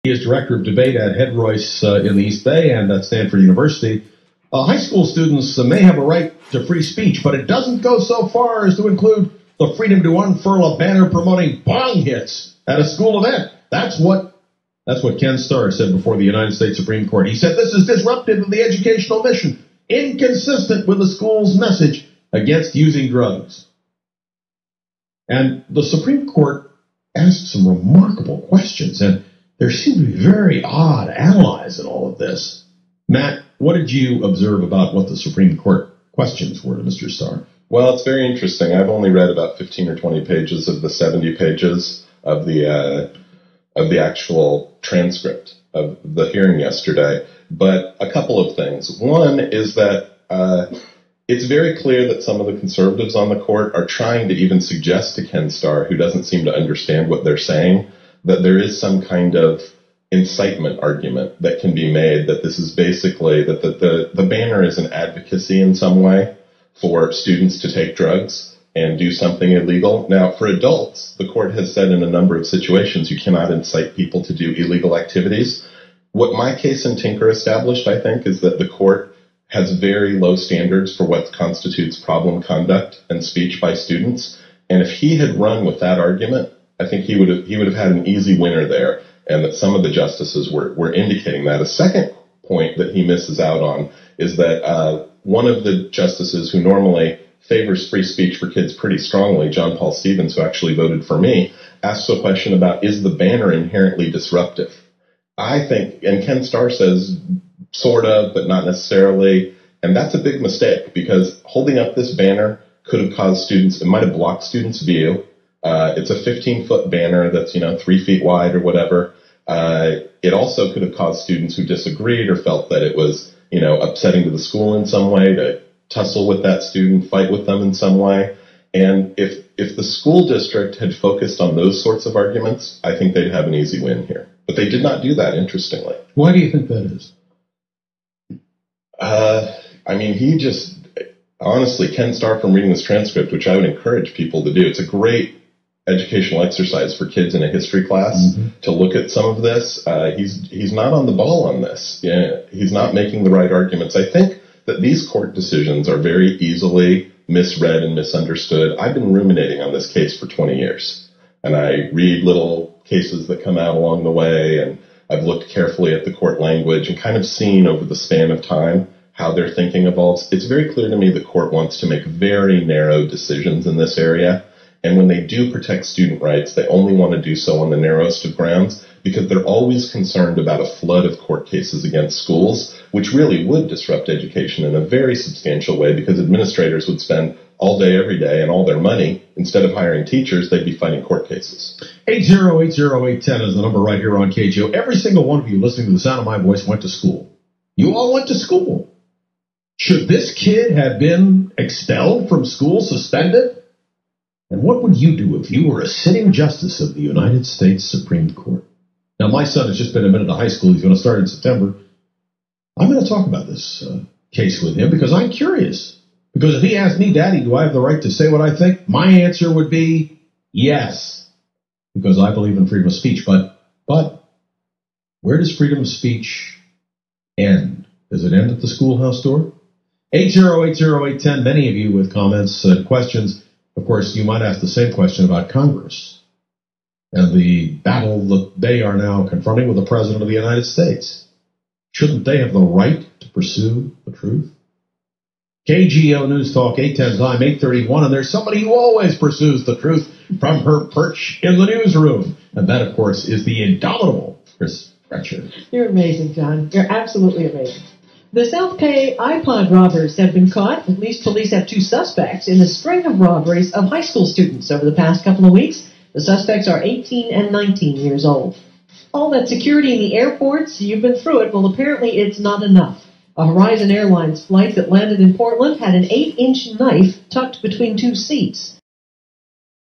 He is director of debate at Head Royce in the East Bay and at Stanford University. High school students may have a right to free speech, but it doesn't go so far as to include the freedom to unfurl a banner promoting bong hits at a school event. That's what Ken Starr said before the United States Supreme Court. He said this is disruptive of the educational mission, inconsistent with the school's message against using drugs. And the Supreme Court asked some remarkable questions, and there seem to be very odd allies in all of this. Matt, what did you observe about what the Supreme Court questions were to Mr. Starr? Well, it's very interesting. I've only read about 15 or 20 pages of the 70 pages of the actual transcript of the hearing yesterday. But a couple of things. One is that it's very clear that some of the conservatives on the court are trying to even suggest to Ken Starr, who doesn't seem to understand what they're saying, that there is some kind of incitement argument that can be made, that this is basically that the banner is an advocacy in some way for students to take drugs and do something illegal. Now, for adults, the court has said in a number of situations you cannot incite people to do illegal activities. What my case in Tinker established, I think, is that the court has very low standards for what constitutes problem conduct and speech by students. And if he had run with that argument, I think he would have had an easy winner there, and that some of the justices were indicating that. A second point that he misses out on is that one of the justices who normally favors free speech for kids pretty strongly, John Paul Stevens, who actually voted for me, asks a question about, is the banner inherently disruptive? I think, and Ken Starr says, sort of, but not necessarily, and that's a big mistake, because holding up this banner could have caused students, it might have blocked students' view. It's a 15-foot banner that's, 3 feet wide or whatever. It also could have caused students who disagreed or felt that it was, upsetting to the school in some way to tussle with that student, fight with them in some way. And if the school district had focused on those sorts of arguments, I think they'd have an easy win here. But they did not do that, interestingly. Why do you think that is? He just, honestly, Ken Starr, from reading this transcript, which I would encourage people to do, it's a great educational exercise for kids in a history class to look at some of this. He's not on the ball on this. He's not making the right arguments. I think that these court decisions are very easily misread and misunderstood. I've been ruminating on this case for 20 years, and I read little cases that come out along the way, and I've looked carefully at the court language and kind of seen over the span of time how their thinking evolves. It's very clear to me the court wants to make very narrow decisions in this area. And when they do protect student rights, they only want to do so on the narrowest of grounds, because they're always concerned about a flood of court cases against schools, which really would disrupt education in a very substantial way, because administrators would spend all day, every day, and all their money, instead of hiring teachers, they'd be fighting court cases. 8080810 is the number right here on KGO. Every single one of you listening to the sound of my voice went to school. You all went to school. Should this kid have been expelled from school, suspended? And what would you do if you were a sitting justice of the United States Supreme Court? Now, my son has just been admitted to high school. He's going to start in September. I'm going to talk about this case with him because I'm curious. Because if he asked me, Daddy, do I have the right to say what I think? My answer would be yes, because I believe in freedom of speech. But where does freedom of speech end? Does it end at the schoolhouse door? 8080810, many of you with comments and questions. Of course, you might ask the same question about Congress and the battle that they are now confronting with the President of the United States. Shouldn't they have the right to pursue the truth? KGO News Talk, 810 time, 831, and there's somebody who always pursues the truth from her perch in the newsroom. And that, of course, is the indomitable Chris Fletcher. You're amazing, John. You're absolutely amazing. The South Bay iPod robbers have been caught. At least police have 2 suspects in a string of robberies of high school students over the past couple of weeks. The suspects are 18 and 19 years old. All that security in the airports, you've been through it. Well, apparently it's not enough. A Horizon Airlines flight that landed in Portland had an 8-inch knife tucked between 2 seats.